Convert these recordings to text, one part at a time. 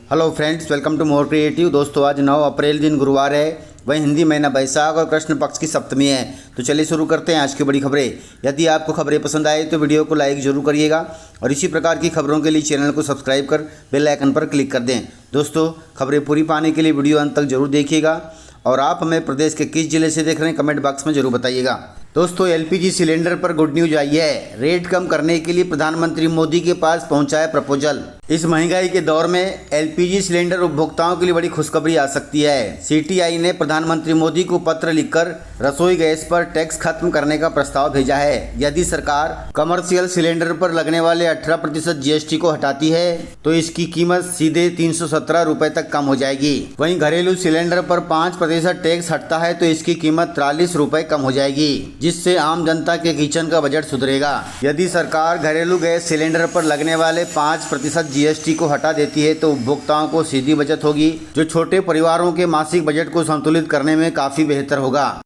Hello friends, welcome to more creative. दोस्तों, आज 9 अप्रैल दिन गुरुवार है, वही हिंदी महीना बैसाख और कृष्ण पक्ष की सप्तमी है। तो चलिए शुरू करते हैं आज की बड़ी खबरें। यदि आपको खबरें पसंद आए तो वीडियो को लाइक जरूर करिएगा और इसी प्रकार की खबरों के लिए चैनल को सब्सक्राइब कर बेल आइकन पर क्लिक कर दें। दोस्तों, खबरें पूरी पाने के लिए वीडियो अंत तक जरूर देखिएगा और आप हमें प्रदेश के किस जिले से देख रहे हैं कमेंट बॉक्स में जरूर बताइएगा। दोस्तों, एलपीजी सिलेंडर पर गुड न्यूज आई है। रेट कम करने के लिए प्रधानमंत्री मोदी के पास पहुंचा है प्रपोजल। इस महंगाई के दौर में एलपीजी सिलेंडर उपभोक्ताओं के लिए बड़ी खुशखबरी आ सकती है। सीटीआई ने प्रधानमंत्री मोदी को पत्र लिखकर रसोई गैस पर टैक्स खत्म करने का प्रस्ताव भेजा है। यदि सरकार कमर्शियल सिलेंडर पर लगने वाले 18% जीएसटी को हटाती है तो इसकी कीमत सीधे 317 रुपए तक कम हो जाएगी। वहीं घरेलू सिलेंडर पर 5% टैक्स हटता है तो इसकी कीमत 43 रुपए कम हो जाएगी, जिससे आम जनता के किचन का बजट सुधरेगा। यदि सरकार घरेलू गैस सिलेंडर पर लगने वाले 5% जीएसटी को हटा देती है तो उपभोक्ताओं को सीधी बचत होगी, जो छोटे परिवारों के मासिक बजट को संतुलित करने में काफी बेहतर होगा।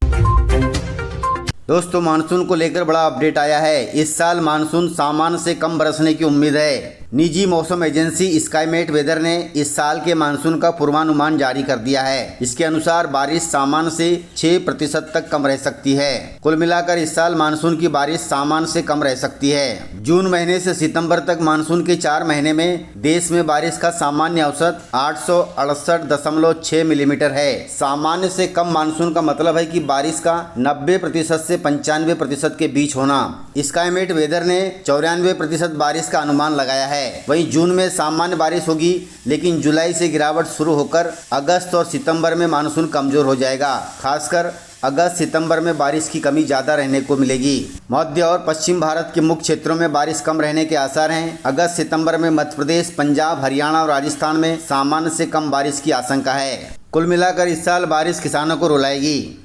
दोस्तों, मानसून को लेकर बड़ा अपडेट आया है। इस साल मानसून सामान्य से कम बरसने की उम्मीद है। निजी मौसम एजेंसी स्काईमेट वेदर ने इस साल के मानसून का पूर्वानुमान जारी कर दिया है। इसके अनुसार बारिश सामान्य से 6% तक कम रह सकती है। कुल मिलाकर इस साल मानसून की बारिश सामान्य से कम रह सकती है। जून महीने से सितंबर तक मानसून के 4 महीने में देश में बारिश का सामान्य औसत 868.6 मिलीमीटर है। सामान्य से कम मानसून का मतलब है कि बारिश का 90% से 95% के बीच होना। स्काईमेट वेदर ने 94% बारिश का अनुमान लगाया है। वहीं जून में सामान्य बारिश होगी, लेकिन जुलाई से गिरावट शुरू होकर अगस्त और सितंबर में मानसून कमजोर हो जाएगा। खासकर अगस्त सितंबर में बारिश की कमी ज़्यादा रहने को मिलेगी। मध्य और पश्चिम भारत के मुख्य क्षेत्रों में बारिश कम रहने के आसार हैं। अगस्त सितंबर में मध्य प्रदेश, पंजाब, हरियाणा और राजस्थान में सामान्य से कम बारिश की आशंका है। कुल मिलाकर इस साल बारिश किसानों को रुलाएगी।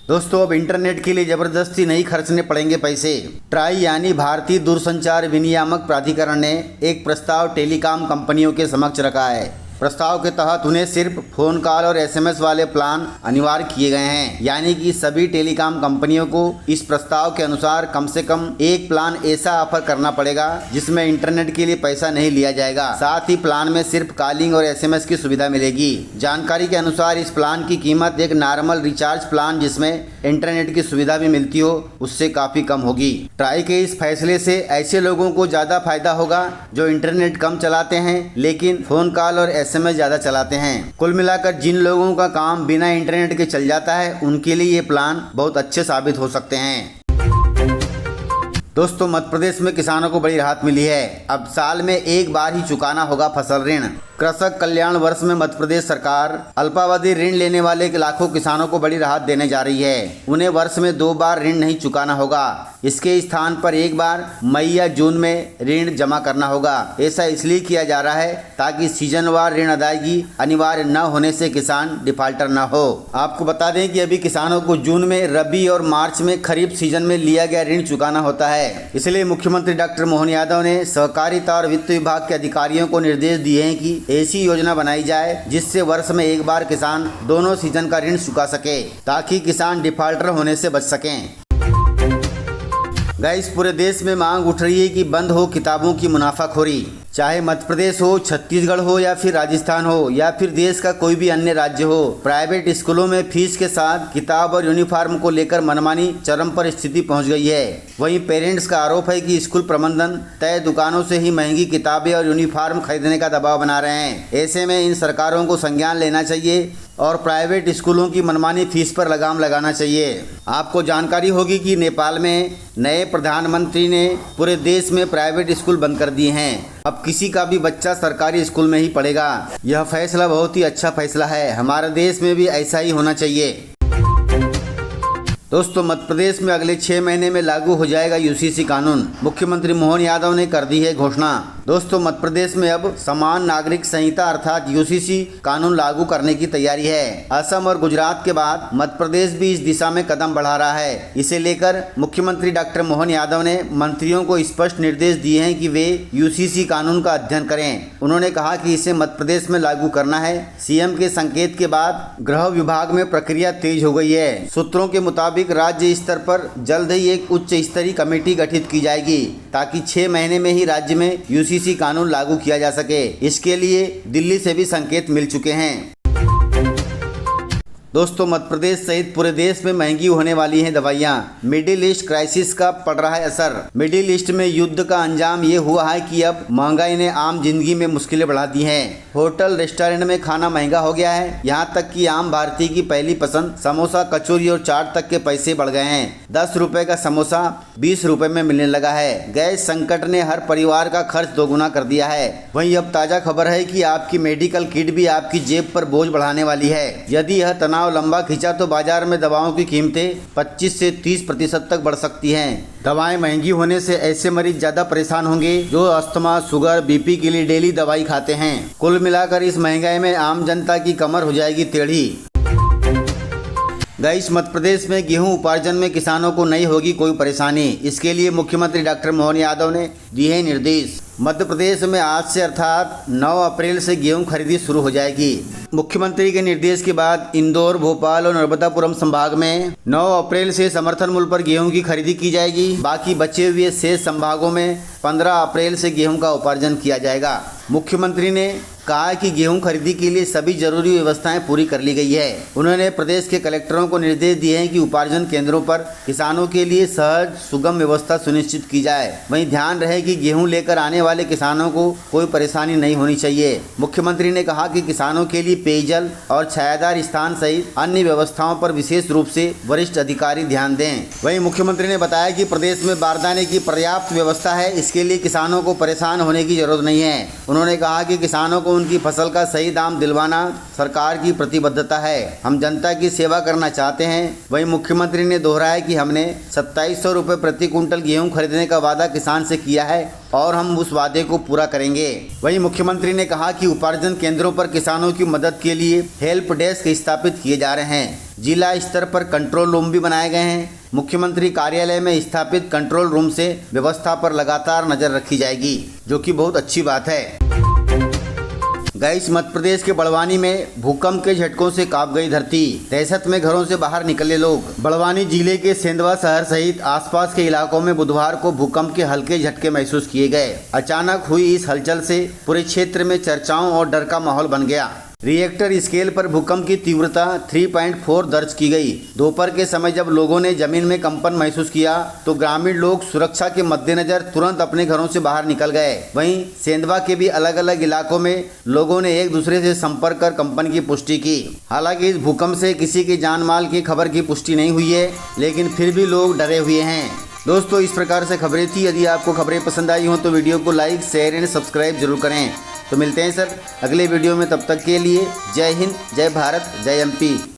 दोस्तों, अब इंटरनेट के लिए जबरदस्ती नहीं खर्चने पड़ेंगे पैसे। ट्राई यानी भारतीय दूरसंचार विनियामक प्राधिकरण ने एक प्रस्ताव टेलीकॉम कंपनियों के समक्ष रखा है। प्रस्ताव के तहत उन्हें सिर्फ फोन कॉल और एसएमएस वाले प्लान अनिवार्य किए गए हैं। यानी कि सभी टेलीकॉम कंपनियों को इस प्रस्ताव के अनुसार कम से कम एक प्लान ऐसा ऑफर करना पड़ेगा जिसमें इंटरनेट के लिए पैसा नहीं लिया जाएगा। साथ ही प्लान में सिर्फ कॉलिंग और एसएमएस की सुविधा मिलेगी। जानकारी के अनुसार इस प्लान की कीमत एक नॉर्मल रिचार्ज प्लान जिसमें इंटरनेट की सुविधा भी मिलती हो उससे काफी कम होगी। ट्राई के इस फैसले से ऐसे लोगों को ज्यादा फायदा होगा जो इंटरनेट कम चलाते हैं लेकिन फोन कॉल और एसएमएस ज्यादा चलाते हैं। कुल मिलाकर जिन लोगों का काम बिना इंटरनेट के चल जाता है उनके लिए ये प्लान बहुत अच्छे साबित हो सकते हैं। दोस्तों, मध्य प्रदेश में किसानों को बड़ी राहत मिली है। अब साल में एक बार ही चुकाना होगा फसल ऋण। कृषक कल्याण वर्ष में मध्य प्रदेश सरकार अल्पावधि ऋण लेने वाले लाखों किसानों को बड़ी राहत देने जा रही है। उन्हें वर्ष में 2 बार ऋण नहीं चुकाना होगा। इसके स्थान पर एक बार मई या जून में ऋण जमा करना होगा। ऐसा इसलिए किया जा रहा है ताकि सीजनवार ऋण अदायगी अनिवार्य न होने से किसान डिफाल्टर न हो। आपको बता दें कि अभी किसानों को जून में रबी और मार्च में खरीफ सीजन में लिया गया ऋण चुकाना होता है। इसलिए मुख्यमंत्री डॉक्टर मोहन यादव ने सहकारिता और वित्त विभाग के अधिकारियों को निर्देश दिए हैं कि ऐसी योजना बनाई जाए जिससे वर्ष में एक बार किसान दोनों सीजन का ऋण चुका सके ताकि किसान डिफाल्टर होने से बच सकें। गाइस, पूरे देश में मांग उठ रही है कि बंद हो किताबों की मुनाफाखोरी। चाहे मध्य प्रदेश हो, छत्तीसगढ़ हो या फिर राजस्थान हो या फिर देश का कोई भी अन्य राज्य हो, प्राइवेट स्कूलों में फीस के साथ किताब और यूनिफॉर्म को लेकर मनमानी चरम पर स्थिति पहुंच गई है। वहीं पेरेंट्स का आरोप है कि स्कूल प्रबंधन तय दुकानों से ही महंगी किताबें और यूनिफॉर्म खरीदने का दबाव बना रहे हैं। ऐसे में इन सरकारों को संज्ञान लेना चाहिए और प्राइवेट स्कूलों की मनमानी फीस पर लगाम लगाना चाहिए। आपको जानकारी होगी कि नेपाल में नए प्रधानमंत्री ने पूरे देश में प्राइवेट स्कूल बंद कर दिए हैं। अब किसी का भी बच्चा सरकारी स्कूल में ही पढ़ेगा। यह फैसला बहुत ही अच्छा फैसला है। हमारे देश में भी ऐसा ही होना चाहिए। दोस्तों, मध्य प्रदेश में अगले 6 महीने में लागू हो जाएगा यूसीसी कानून। मुख्यमंत्री मोहन यादव ने कर दी है घोषणा। दोस्तों, मध्य प्रदेश में अब समान नागरिक संहिता अर्थात यूसीसी कानून लागू करने की तैयारी है। असम और गुजरात के बाद मध्य प्रदेश भी इस दिशा में कदम बढ़ा रहा है। इसे लेकर मुख्यमंत्री डॉक्टर मोहन यादव ने मंत्रियों को स्पष्ट निर्देश दिए हैं कि वे यूसीसी कानून का अध्ययन करें। उन्होंने कहा कि इसे मध्य प्रदेश में लागू करना है। सीएम के संकेत के बाद गृह विभाग में प्रक्रिया तेज हो गई है। सूत्रों के मुताबिक राज्य स्तर पर जल्द ही एक उच्च स्तरीय कमेटी गठित की जाएगी ताकि 6 महीने में ही राज्य में यूसीसी यूसीसी कानून लागू किया जा सके। इसके लिए दिल्ली से भी संकेत मिल चुके हैं। दोस्तों, मध्य प्रदेश सहित पूरे देश में महंगी होने वाली हैं दवाइयाँ। मिडिल ईस्ट क्राइसिस का पड़ रहा है असर। मिडिल ईस्ट में युद्ध का अंजाम ये हुआ है कि अब महंगाई ने आम जिंदगी में मुश्किलें बढ़ा दी हैं। होटल रेस्टोरेंट में खाना महंगा हो गया है। यहाँ तक कि आम भारतीय की पहली पसंद समोसा, कचौरी और चाट तक के पैसे बढ़ गए हैं। 10 रुपए का समोसा 20 रुपए में मिलने लगा है। गैस संकट ने हर परिवार का खर्च दोगुना कर दिया है। वहीं अब ताजा खबर है कि आपकी मेडिकल किट भी आपकी जेब पर बोझ बढ़ाने वाली है। यदि यह तनाव लंबा खींचा तो बाजार में दवाओं की कीमतें 25 से 30% तक बढ़ सकती हैं। दवाएं महंगी होने से ऐसे मरीज ज्यादा परेशान होंगे जो अस्थमा, शुगर, बीपी के लिए डेली दवाई खाते हैं। कुल मिलाकर इस महंगाई में आम जनता की कमर हो जाएगी टेढ़ी। गाइस, मध्य प्रदेश में गेहूं उपार्जन में किसानों को नहीं होगी कोई परेशानी। इसके लिए मुख्यमंत्री डॉक्टर मोहन यादव ने दिए हैं निर्देश। मध्य प्रदेश में आज से अर्थात 9 अप्रैल से गेहूं खरीदी शुरू हो जाएगी। मुख्यमंत्री के निर्देश के बाद इंदौर, भोपाल और नर्मदापुरम संभाग में 9 अप्रैल से समर्थन मूल्य पर गेहूं की खरीदी की जाएगी। बाकी बचे हुए शेष संभागों में 15 अप्रैल से गेहूं का उपार्जन किया जाएगा। मुख्यमंत्री ने कहा कि गेहूं खरीदी के लिए सभी जरूरी व्यवस्थाएं पूरी कर ली गई है। उन्होंने प्रदेश के कलेक्टरों को निर्देश दिए हैं कि उपार्जन केंद्रों पर किसानों के लिए सहज सुगम व्यवस्था सुनिश्चित की जाए। वहीं ध्यान रहे कि गेहूं लेकर आने वाले किसानों को कोई परेशानी नहीं होनी चाहिए। मुख्यमंत्री ने कहा कि किसानों के लिए पेयजल और छायादार स्थान सहित अन्य व्यवस्थाओं पर विशेष रूप से वरिष्ठ अधिकारी ध्यान दें। वहीं मुख्यमंत्री ने बताया कि प्रदेश में बारदाने की पर्याप्त व्यवस्था है। इसके लिए किसानों को परेशान होने की जरूरत नहीं है। उन्होंने कहा कि किसानों को उनकी फसल का सही दाम दिलवाना सरकार की प्रतिबद्धता है। हम जनता की सेवा करना चाहते हैं। वहीं मुख्यमंत्री ने दोहराया कि हमने 2700 रुपये प्रति क्विंटल गेहूं खरीदने का वादा किसान से किया है और हम उस वादे को पूरा करेंगे। वहीं मुख्यमंत्री ने कहा कि उपार्जन केंद्रों पर किसानों की मदद के लिए हेल्प डेस्क स्थापित किए जा रहे हैं। जिला स्तर पर कंट्रोल रूम भी बनाए गए हैं। मुख्यमंत्री कार्यालय में स्थापित कंट्रोल रूम से व्यवस्था पर लगातार नजर रखी जाएगी, जो कि बहुत अच्छी बात है। गाइस, मध्य प्रदेश के बड़वानी में भूकंप के झटकों से कांप गई धरती। दहशत में घरों से बाहर निकले लोग। बड़वानी जिले के सेंधवा शहर सहित आसपास के इलाकों में बुधवार को भूकंप के हल्के झटके महसूस किए गए। अचानक हुई इस हलचल से पूरे क्षेत्र में चर्चाओं और डर का माहौल बन गया। रिएक्टर स्केल पर भूकंप की तीव्रता 3.4 दर्ज की गई। दोपहर के समय जब लोगों ने जमीन में कंपन महसूस किया तो ग्रामीण लोग सुरक्षा के मद्देनजर तुरंत अपने घरों से बाहर निकल गए। वहीं सेंधवा के भी अलग अलग इलाकों में लोगों ने एक दूसरे से संपर्क कर कंपन की पुष्टि की। हालांकि इस भूकंप से किसी की जान माल की खबर की पुष्टि नहीं हुई है, लेकिन फिर भी लोग डरे हुए हैं। दोस्तों, इस प्रकार से खबरें थी। यदि आपको खबरें पसंद आई हो तो वीडियो को लाइक, शेयर एंड सब्सक्राइब जरूर करें। तो मिलते हैं सर अगले वीडियो में। तब तक के लिए जय हिंद, जय भारत, जय एमपी।